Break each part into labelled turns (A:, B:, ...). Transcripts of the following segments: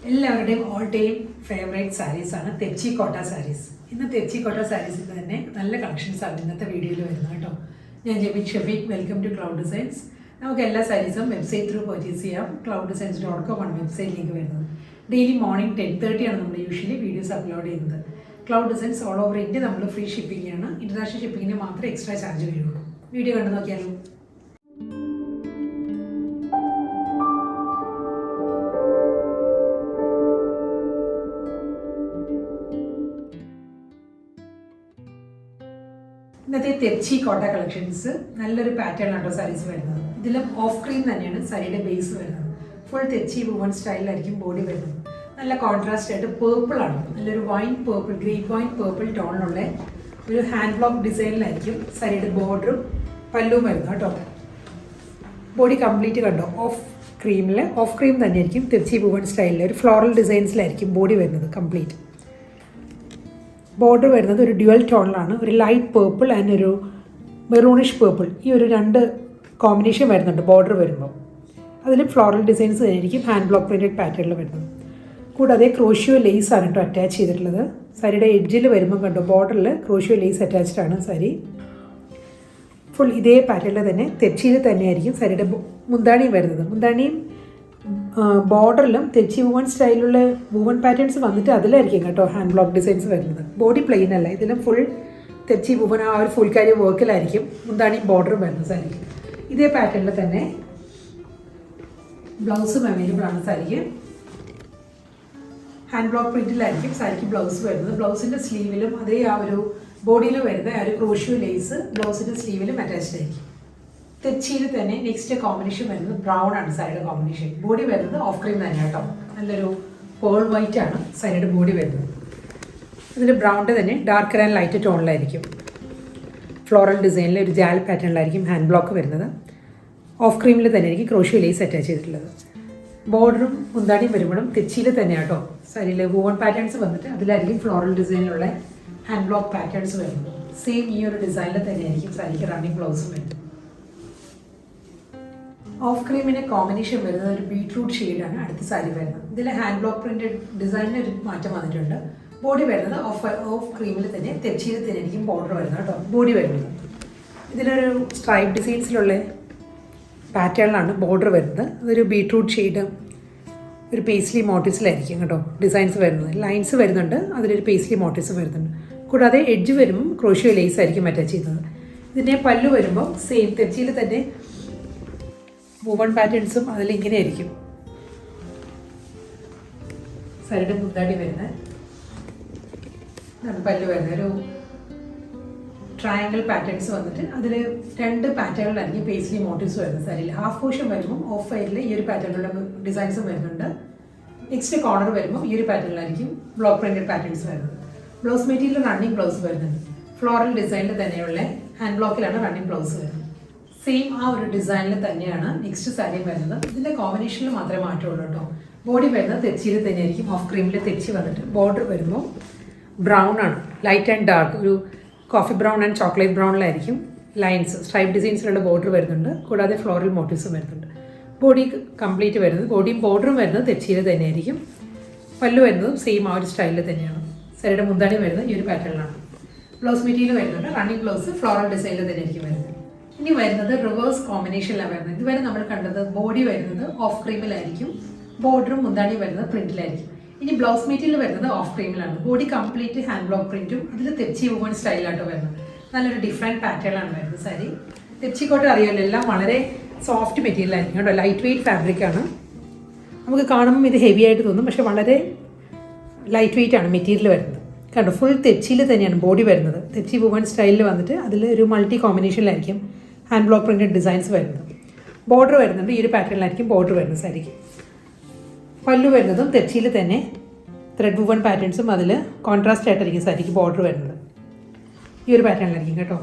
A: എല്ലാവരുടെയും all time favourite സാരീസാണ് തെച്ചി കോട്ട സാരീസ്. ഇന്ന് തെച്ചി കോട്ട സാരീസിൽ തന്നെ നല്ല കളക്ഷൻസാണ് ഇന്നത്തെ വീഡിയോയിൽ വരുന്നത് കേട്ടോ. ഞാൻ Jebin Shafeeq, welcome to Cloud Designs. നമുക്ക് എല്ലാ സാരീസും വെബ്സൈറ്റ് ത്രൂ പർച്ചേസ് ചെയ്യാം. clouddesigns.com ആണ് വെബ്സൈറ്റിലേക്ക് വരുന്നത്. ഡെയിലി മോർണിംഗ് 10:30 ആണ് നമ്മൾ യൂഷ്വലി വീഡിയോസ് അപ്ലോഡ് ചെയ്യുന്നത്. Cloud designs all over India നമ്മൾ ഫ്രീ ഷിപ്പിംഗ് ആണ്. ഇൻ്റർനാഷണൽ ഷിപ്പിങ്ങിന് മാത്രമേ എക്സ്ട്രാ ചാർജ് വരുള്ളൂ. വീഡിയോ കണ്ടു നോക്കിയാലോ. ഇന്നത്തെ തെച്ചി കോട്ട കളക്ഷൻസ് നല്ലൊരു പാറ്റേൺ ആട്ടോ സാരീസ് വരുന്നത്. ഇതിലും ഓഫ് ക്രീം തന്നെയാണ് സാരിയുടെ ബേസ് വരുന്നത്. ഫുൾ തെച്ചി വുമൺ സ്റ്റൈലിലായിരിക്കും ബോഡി വരുന്നത്. നല്ല കോൺട്രാസ്റ്റ് ആയിട്ട് പേർപ്പിൾ ആണ്, നല്ലൊരു wine purple, grape wine purple ടോണിലുള്ള ഒരു ഹാൻഡ് ബ്ലോക്ക് ഡിസൈനിലായിരിക്കും സാരിയുടെ ബോർഡറും പല്ലുവും വരുന്നത് കേട്ടോ. ബോഡി കംപ്ലീറ്റ് കണ്ടോ, ഓഫ് ക്രീം തന്നെയായിരിക്കും തെച്ചി വുമൺ സ്റ്റൈലിൽ ഒരു ഫ്ലോറൽ ഡിസൈൻസിലായിരിക്കും ബോഡി വരുന്നത് കംപ്ലീറ്റ്. ബോർഡർ വരുന്നത് ഒരു ഡ്യുവൽ ടോണിലാണ്, ഒരു ലൈറ്റ് പേർപ്പിൾ ആൻഡ് ഒരു മെറൂണിഷ് പേർപ്പിൾ. ഈ ഒരു രണ്ട് കോമ്പിനേഷൻ വരുന്നുണ്ട് ബോർഡർ വരുമ്പോൾ. അതിൽ ഫ്ലോറൽ ഡിസൈൻസ് ആയിരിക്കും ഹാൻഡ് ബ്ലോക്ക് പ്രിൻറ്റഡ് പാറ്റേണിൽ വരുന്നത്. കൂടാതെ ക്രോഷ്യോ ലേസ് ആണ് കേട്ടോ അറ്റാച്ച് ചെയ്തിട്ടുള്ളത്. സാരിയുടെ എഡ്ജിൽ വരുമ്പോൾ കണ്ടോ, ബോർഡറിൽ ക്രോഷ്യോ ലേസ് അറ്റാച്ച്ഡ് ആണ് സാരി. ഫുൾ ഇതേ പാറ്റേണിൽ തന്നെ തെച്ചിയിൽ തന്നെയായിരിക്കും സാരിയുടെ മുന്താണിയും വരുന്നത്. മുന്താണിയും ബോർഡറിലും തെച്ചി വുമൺ സ്റ്റൈലുള്ള വുമൺ പാറ്റേൺസ് വന്നിട്ട് അതിലായിരിക്കും കേട്ടോ ഹാൻഡ് ബ്ലോക്ക് ഡിസൈൻസ് വരുന്നത്. ബോഡി പ്ലെയിൻ അല്ല, ഇതിലും ഫുൾ തെച്ചി വുമൺ ആ ഒരു ഫുൾ കാരി വർക്കിലായിരിക്കും മുന്താണിയും ബോർഡറും വരുന്നത് സാരിക്ക്. ഇതേ പാറ്റേണിൽ തന്നെ ബ്ലൗസും അവൈലബിൾ ആണ് സാരിക്ക്. ഹാൻഡ് ബ്ലോക്ക് പ്രിൻറ്റിലായിരിക്കും സാരിക്ക് ബ്ലൗസ് വരുന്നത്. ബ്ലൗസിൻ്റെ സ്ലീവിലും അതേ ആ ഒരു ബോഡിയിൽ വരുന്ന ആ ഒരു ക്രോഷ്യോ ലേസ് ബ്ലൗസിൻ്റെ സ്ലീവിലും അറ്റാച്ച്ഡ് ആയിരിക്കും. തെച്ചിയിൽ തന്നെ നെക്സ്റ്റ് കോമ്പിനേഷൻ വരുന്നത് ബ്രൗൺ ആണ് സാരിയുടെ കോമ്പിനേഷൻ. ബോഡി വരുന്നത് ഓഫ് ക്രീം തന്നെ കേട്ടോ. നല്ലൊരു പേൾ വൈറ്റ് ആണ് സാരിയുടെ ബോഡി വരുന്നത്. ഇതിൽ ബ്രൗണിൻ്റെ തന്നെ ഡാർക്കർ ആൻഡ് ലൈറ്റ് ടോണിലായിരിക്കും ഫ്ലോറൽ ഡിസൈനിൽ ഒരു ജാൽ പാറ്റേണിലായിരിക്കും ഹാൻഡ് ബ്ലോക്ക് വരുന്നത്. ഓഫ് ക്രീമിൽ തന്നെ ആയിരിക്കും ക്രോഷ്യോ ലേസ് അറ്റാച്ച് ചെയ്തിട്ടുള്ളത്. ബോർഡറും മുന്താണിയും വരുമ്പോഴും തെച്ചിയിൽ തന്നെ കേട്ടോ സാരിയിൽ വുമൺ പാറ്റേൺസ് വന്നിട്ട് അതിലായിരിക്കും ഫ്ലോറൽ ഡിസൈനിലുള്ള ഹാൻഡ് ബ്ലോക്ക് പാറ്റേൺസ് വരുന്നത്. സെയിം ഈ ഒരു ഡിസൈനിൽ തന്നെയായിരിക്കും സാരിക്ക് റണ്ണിങ് ബ്ലൗസും വരുന്നത്. ഓഫ് ക്രീമിൻ്റെ കോമ്പിനേഷൻ വരുന്നത് ഒരു ബീട്രൂട്ട് ഷെയ്ഡാണ് അടുത്ത സാരി വരുന്നത്. ഇതിൽ ഹാൻഡ് ബ്ലോക്ക് പ്രിൻറ്റഡ് ഡിസൈനിന് ഒരു മാറ്റം വന്നിട്ടുണ്ട്. ബോഡി വരുന്നത് ഓഫ് ക്രീമിൽ തന്നെ തെച്ചിയിൽ തന്നെ ആയിരിക്കും ബോർഡർ വരുന്നത് കേട്ടോ. ബോഡി വരുന്നത് ഇതിലൊരു സ്ട്രൈപ്പ് ഡിസൈൻസിലുള്ള പാറ്റേണിലാണ് ബോർഡർ വരുന്നത്. അതൊരു ബീട്രൂട്ട് ഷെയ്ഡ് ഒരു പേസ്ലി മോട്ടീവ്സിലായിരിക്കും കേട്ടോ ഡിസൈൻസ് വരുന്നത്. ലൈൻസ് വരുന്നുണ്ട്, അതിലൊരു പേസ്ലി മോട്ടീവ്സ് വരുന്നുണ്ട്. കൂടാതെ എഡ്ജ് വരുമ്പോൾ ക്രോഷ്യോ ലേസ് ആയിരിക്കും അറ്റാച്ച് ചെയ്യുന്നത്. ഇതിൻ്റെ പല്ലു വരുമ്പോൾ സെയിം തെച്ചിയിൽ തന്നെ വുമൺ പാറ്റേൺസും അതിലിങ്ങനെ ആയിരിക്കും. സാരിയുടെ മുന്താടി വരുന്നത് പല്ലു വരുന്നത് ഒരു ട്രയാങ്കിൾ പാറ്റേൺസ് വന്നിട്ട് അതിൽ രണ്ട് പാറ്റേണിലായിരിക്കും പേസ്ലി മോട്ടീവ്സ് വരുന്നത്. സാരിയിൽ ഹാഫ് പോർഷൻ വരുമ്പോൾ ഓഫ് വൈറ്റിൽ ഈ ഒരു പാറ്റേണിലുള്ള ഡിസൈൻസും വരുന്നുണ്ട്. നെക്സ്റ്റ് കോർണർ വരുമ്പോൾ ഈ ഒരു പാറ്റേണിലായിരിക്കും ബ്ലോക്ക് പ്രിൻറ്റഡ് പാറ്റേൺസ് വരുന്നത്. ബ്ലൗസ് മെറ്റീരിയൽ റണ്ണിങ് ബ്ലൗസ് വരുന്നുണ്ട്. ഫ്ലോറൽ ഡിസൈനിൽ തന്നെയുള്ള ഹാൻഡ് ബ്ലോക്കിലാണ് റണ്ണിങ് ബ്ലൗസ് വരുന്നത്. സെയിം ആ ഒരു ഡിസൈനിൽ തന്നെയാണ് നെക്സ്റ്റ് സാരി വരുന്നത്. ഇതിൻ്റെ കോമ്പിനേഷനിൽ മാത്രമേ മാറ്റമുള്ളൂ കേട്ടോ. ബോഡി വരുന്നത് തെച്ചിയിൽ തന്നെയായിരിക്കും. ഓഫ് ക്രീമിൽ തെച്ചി വന്നിട്ട് ബോർഡർ വരുമ്പോൾ ബ്രൗൺ ആണ്, ലൈറ്റ് ആൻഡ് ഡാർക്ക്, ഒരു കോഫി ബ്രൗൺ ആൻഡ് ചോക്ലേറ്റ് ബ്രൗണിലായിരിക്കും ലൈൻസ് സ്ട്രൈപ്പ് ഡിസൈൻസിലുള്ള ബോർഡർ വരുന്നുണ്ട്. കൂടാതെ ഫ്ലോറൽ മോട്ടീവ്സും വരുന്നുണ്ട്. ബോഡി കംപ്ലീറ്റ് വരുന്നത് ബോഡിയും ബോർഡറും വരുന്നത് തെച്ചിയിൽ തന്നെയായിരിക്കും. പല്ലു വരുന്നതും സെയിം ആ ഒരു സ്റ്റൈലിൽ തന്നെയാണ്. സാരിയുടെ മുന്താണി വരുന്നത് ഈ ഒരു പാറ്റേണിലാണ്. ബ്ലൗസ് മെറ്റീരിയൽ വരുന്നുണ്ട് റണ്ണിങ് ബ്ലൗസ് ഫ്ലോറൽ ഡിസൈനിൽ തന്നെയായിരിക്കും വരുന്നത്. ഇനി വരുന്നത് റിവേഴ്സ് കോമ്പിനേഷനിലാണ് വരുന്നത്. ഇതുവരെ നമ്മൾ കണ്ടത് ബോഡി വരുന്നത് ഓഫ് ക്രീമിലായിരിക്കും, ബോർഡറും മുന്താണി വരുന്നത് പ്രിന്റിലായിരിക്കും. ഇനി ബ്ലൗസ് മെറ്റീരിയൽ വരുന്നത് ഓഫ് ക്രീമിലാണ്. ബോഡി കംപ്ലീറ്റ് ഹാൻഡ് ബ്ലോക്ക് പ്രിന്റും അതിൽ തെച്ചി വുമൺ സ്റ്റൈലാട്ടോ വരുന്നത്. നല്ലൊരു ഡിഫറെൻറ്റ് പാറ്റേണാണ് വരുന്നത് സാരി. തെച്ചിക്കോട്ട് അറിയാമല്ലോ, എല്ലാം വളരെ സോഫ്റ്റ് മെറ്റീരിയൽ ആയിരിക്കും കേട്ടോ. ലൈറ്റ് വെയ്റ്റ് ഫാബ്രിക്കാണ്. നമുക്ക് കാണുമ്പോൾ ഇത് ഹെവി ആയിട്ട് തോന്നും, പക്ഷേ വളരെ ലൈറ്റ് വെയ്റ്റ് ആണ് മെറ്റീരിയൽ വരുന്നത്. കണ്ടോ, ഫുൾ തെച്ചിയിൽ തന്നെയാണ് ബോഡി വരുന്നത്. തെച്ചി വുമൺ സ്റ്റൈലിൽ വന്നിട്ട് അതിൽ ഒരു മൾട്ടി കോമ്പിനേഷനിലായിരിക്കും ഹാൻഡ് ബ്ലോക്ക് പ്രിൻറ്റഡ് ഡിസൈൻസ് വരുന്നത്. ബോർഡർ വരുന്നുണ്ട് ഈ ഒരു പാറ്റേണിലായിരിക്കും ബോർഡർ വരുന്നത് സാരിക്ക്. പല്ലു വരുന്നതും തെച്ചിയിൽ തന്നെ ത്രെഡ് വുവൺ പാറ്റേൺസും അതിൽ കോൺട്രാസ്റ്റ് ആയിട്ടായിരിക്കും സാരിക്ക് ബോർഡർ വരുന്നത്. ഈ ഒരു പാറ്റേണിലായിരിക്കും കേട്ടോ.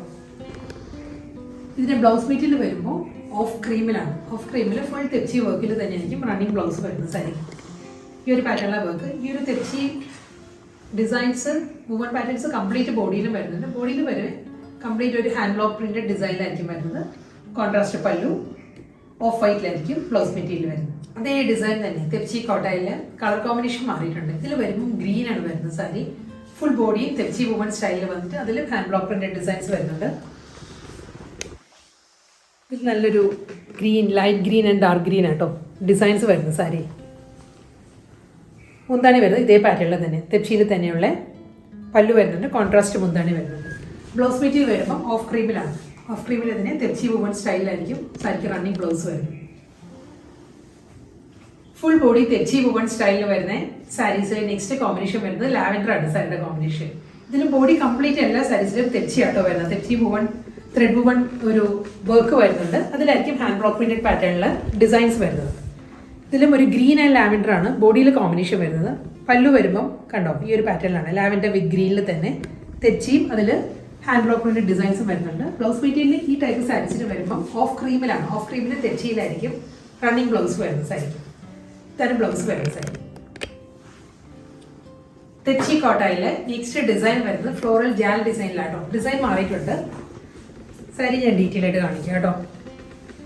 A: ഇതിൻ്റെ ബ്ലൗസ് മെറ്റീരിയൽ വരുമ്പോൾ ഓഫ് ക്രീമിലാണ്. ഓഫ് ക്രീമിൽ ഫുൾ തെച്ചി വർക്കിൽ തന്നെയായിരിക്കും റണ്ണിങ് ബ്ലൗസ് വരുന്നത് സാരിക്ക്. ഈ ഒരു പാറ്റേണിലാണ് വർക്ക്. ഈ ഒരു തെച്ചി ഡിസൈൻസ് വുവൺ പാറ്റേൺസ് കംപ്ലീറ്റ് ബോഡിയിലും വരുന്നുണ്ട്. ബോഡിയിൽ വരെ കംപ്ലീറ്റ് ഒരു ഹാൻഡ് ബ്ലോക്ക് പ്രിൻറ്റഡ് ഡിസൈനിലായിരിക്കും വരുന്നത്. കോൺട്രാസ്റ്റ് പല്ലു, ഓഫ് വൈറ്റിലായിരിക്കും ബ്ലൗസ് മെറ്റീരിയൽ വരുന്നത്. അതേ ഡിസൈൻ തന്നെ തെച്ചി കോട്ടയിൽ കളർ കോമ്പിനേഷൻ മാറിയിട്ടുണ്ട്. ഇതിൽ വരുമ്പോൾ ഗ്രീൻ ആണ് വരുന്നത് സാരി. ഫുൾ ബോഡി തെച്ചി വുമൺ സ്റ്റൈലിൽ വന്നിട്ട് അതിൽ ഹാൻഡ് ബ്ലോക്ക് പ്രിന്റഡ് ഡിസൈൻസ് വരുന്നുണ്ട്. ഇത് നല്ലൊരു green, light green and dark green ആട്ടോ ഡിസൈൻസ് വരുന്നത് സാരി. മുന്താണി വരുന്നത് ഇതേ പാറ്റേണിൽ തന്നെ തെച്ചിയിൽ തന്നെയുള്ള പല്ലു വരുന്നുണ്ട്. കോൺട്രാസ്റ്റ് മുന്താണി വരുന്നുണ്ട്. ബ്ലൗസ് മെറ്റീരിയൽ വരുമ്പോൾ ഓഫ് ക്രീമിലാണ്. ഓഫ് ക്രീമിൽ തന്നെ തെച്ചി വുമൺ സ്റ്റൈലിലായിരിക്കും സാരിക്ക് റണ്ണിങ് ബ്ലൗസ് വരുന്നത്. ഫുൾ ബോഡി തെച്ചി വുമൺ സ്റ്റൈലിൽ വരുന്ന സാരീസിലെ നെക്സ്റ്റ് കോമ്പിനേഷൻ വരുന്നത് ലാവൻഡർ ആണ് സാരിയുടെ കോമ്പിനേഷൻ. ഇതിൽ ബോഡി കംപ്ലീറ്റ് എല്ലാ സാരീസിലും തെച്ചി ആട്ടോ വരുന്നത്. തെച്ചി വുമൺ ത്രെഡ് വുമൺ ഒരു വർക്ക് വരുന്നുണ്ട്. അതിലായിരിക്കും ഹാൻഡ് ബ്ലോക്ക് പ്രിന്റഡ് പാറ്റേണിൽ ഡിസൈൻസ് വരുന്നത്. ഇതിലും ഒരു ഗ്രീൻ ആൻഡ് ലാവൻഡർ ആണ് ബോഡിയിൽ കോമ്പിനേഷൻ വരുന്നത്. പല്ലു വരുമ്പം കണ്ടോ ഈ ഒരു പാറ്റേണിലാണ് ലാവൻഡർ വിത്ത് ഗ്രീനിൽ തന്നെ തെച്ചിയും അതിൽ ഹാൻഡ് ബ്ലോക്ക് പ്രിന്റഡ് ഡിസൈൻസും വരുന്നുണ്ട്. ബ്ലൗസ് മെറ്റീരിയൽ ഈ ടൈപ്പ് സാരീസിന് വരുമ്പം ഓഫ് ക്രീമിലാണ്. ഓഫ് ക്രീമിൽ തെച്ചിയിലായിരിക്കും റണ്ണിങ് ബ്ലൗസ് വരുന്ന സാരി. ഇതാണ് ബ്ലൗസ് വരുന്ന സാരി. തെച്ചി കോട്ടയിൽ നെക്സ്റ്റ് ഡിസൈൻ വരുന്നത് ഫ്ലോറൽ ജാൽ ഡിസൈനിലാട്ടോ. ഡിസൈൻ മാറിയിട്ടുണ്ട്. സാരി ഞാൻ ഡീറ്റെയിൽ ആയിട്ട് കാണിക്കാം കേട്ടോ.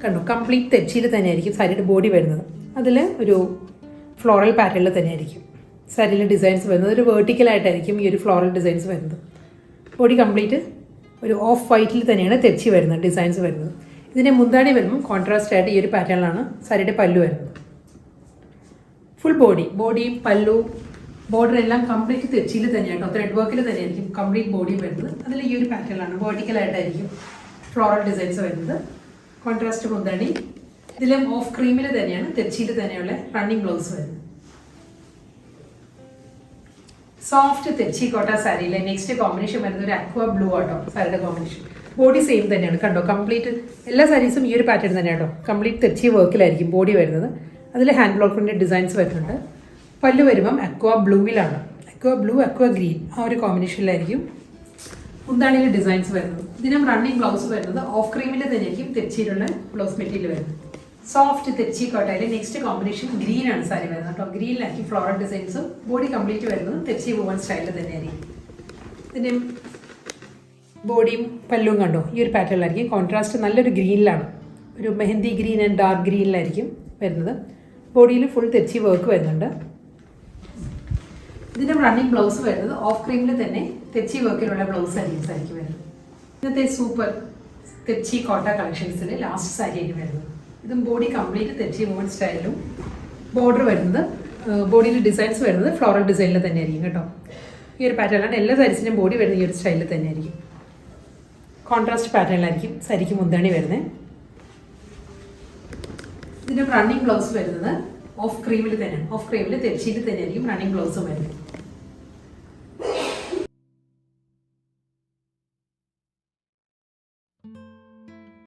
A: കണ്ടോ കംപ്ലീറ്റ് തെച്ചിയിൽ തന്നെയായിരിക്കും സാരിയുടെ ബോഡി വരുന്നത്. അതിൽ ഒരു ഫ്ലോറൽ പാറ്റേണിൽ തന്നെയായിരിക്കും സാരിയിൽ ഡിസൈൻസ് വരുന്നത്. ഒരു വേർട്ടിക്കലായിട്ടായിരിക്കും ഈ ഒരു ഫ്ലോറൽ ഡിസൈൻസ് വരുന്നത്. ബോഡി കംപ്ലീറ്റ് ഒരു ഓഫ് വൈറ്റിൽ തന്നെയാണ് തെച്ചി വരുന്നത് ഡിസൈൻസ് വരുന്നത്. ഇതിൻ്റെ മുന്താണി വരുമ്പോൾ കോൺട്രാസ്റ്റ് ആയിട്ട് ഈ ഒരു പാറ്റേണിലാണ് സാരിയുടെ പല്ലു വരുന്നത്. ഫുൾ ബോഡിയും പല്ലു ബോർഡർ എല്ലാം കംപ്ലീറ്റ് തെച്ചിയിൽ തന്നെയാട്ടോ ത്രെഡ് വർക്കിൽ തന്നെയായിരിക്കും കംപ്ലീറ്റ് ബോഡി വരുന്നത്. അതിൽ ഈ ഒരു പാറ്റേണിലാണ് വേർട്ടിക്കലായിട്ടായിരിക്കും ഫ്ലോറൽ ഡിസൈൻസ് വരുന്നത്. കോൺട്രാസ്റ്റ് മുന്താണി. ഇതിലും ഓഫ് ക്രീമിൽ തന്നെയാണ് തെച്ചിയിൽ തന്നെയുള്ള റണ്ണിങ് ബ്ലൗസ് വരുന്നത്. സോഫ്റ്റ് തെച്ചി കോട്ട സാരിയിലെ നെക്സ്റ്റ് കോമ്പിനേഷൻ വരുന്നത് ഒരു അക്വ ബ്ലൂ ആട്ടോ സാരിയുടെ കോമ്പിനേഷൻ. ബോഡി സെയിം തന്നെയാണ് കണ്ടോ കംപ്ലീറ്റ് എല്ലാ സാരീസും ഈ ഒരു പാറ്റേൺ തന്നെയാട്ടോ. കംപ്ലീറ്റ് തെച്ചി വർക്കിലായിരിക്കും ബോഡി വരുന്നത്. അതിൽ ഹാൻഡ് ബ്ലോക്കിൻ്റെ ഡിസൈൻസ് വരുന്നുണ്ട്. പല്ലു വരുമ്പം അക്വ ബ്ലൂവിലാണ്. അക്വ ബ്ലൂ അക്വ ഗ്രീൻ ആ ഒരു കോമ്പിനേഷനിലായിരിക്കും മുന്താണിയിൽ ഡിസൈൻസ് വരുന്നത്. ഇതിനും റണ്ണിങ് ബ്ലൗസ് വരുന്നത് ഓഫ് ക്രീമിൽ തന്നെയായിരിക്കും തെച്ചിയിലുള്ള ബ്ലൗസ് മെറ്റീരിയൽ വരുന്നത്. സോഫ്റ്റ് തെച്ചി കോട്ടയിൽ നെക്സ്റ്റ് കോമ്പിനേഷൻ ഗ്രീൻ ആണ് സാരി വരുന്നത് കേട്ടോ. ഗ്രീനിലായിരിക്കും ഫ്ലോറൽ ഡിസൈൻസും ബോഡി കംപ്ലീറ്റ് വരുന്നത് തെച്ചി വുമൺ സ്റ്റൈലിൽ തന്നെയായിരിക്കും. ഇതിൻ്റെ ബോഡിയും പല്ലുവും കണ്ടോ ഈ ഒരു പാറ്റേണിലായിരിക്കും. കോൺട്രാസ്റ്റ് നല്ലൊരു ഗ്രീനിലാണ്. ഒരു മെഹന്തി ഗ്രീൻ ആൻഡ് ഡാർക്ക് ഗ്രീനിലായിരിക്കും വരുന്നത്. ബോഡിയിൽ ഫുൾ തെച്ചി വർക്ക് വരുന്നുണ്ട്. ഇതിൻ്റെ റണ്ണിങ് ബ്ലൗസ് വരുന്നത് ഓഫ് ക്രീമിൽ തന്നെ തെച്ചി വർക്കിലുള്ള ബ്ലൗസ് ആയിരിക്കും സാരിക്ക് വരുന്നത്. ഇന്നത്തെ സൂപ്പർ തെച്ചി കോട്ട കളക്ഷൻസിൽ ലാസ്റ്റ് സാരി ആയിട്ട് വരുന്നത്. ഇതും ബോഡി കംപ്ലീറ്റ് തെച്ചി വുമൺ സ്റ്റൈലും ബോർഡർ വരുന്നത് ബോഡിയിൽ ഡിസൈൻസ് വരുന്നത് ഫ്ലോറൽ ഡിസൈനിൽ തന്നെ ആയിരിക്കും കേട്ടോ. ഈ ഒരു പാറ്റേണിലാണ് എല്ലാ സാരീസിൻ്റെയും ബോഡി വരുന്നത്. ഈ ഒരു സ്റ്റൈലിൽ തന്നെ ആയിരിക്കും. കോൺട്രാസ്റ്റ് പാറ്റേണിലായിരിക്കും സാരിക്ക് മുന്താണി വരുന്നത്. ഇതിൻ്റെ റണ്ണിങ് ബ്ലൗസ് വരുന്നത് ഓഫ് ക്രീമിൽ തന്നെയാണ്. ഓഫ് ക്രീമിൽ തെച്ചിയിൽ തന്നെയായിരിക്കും റണ്ണിങ് ബ്ലൗസും വരുന്നത്.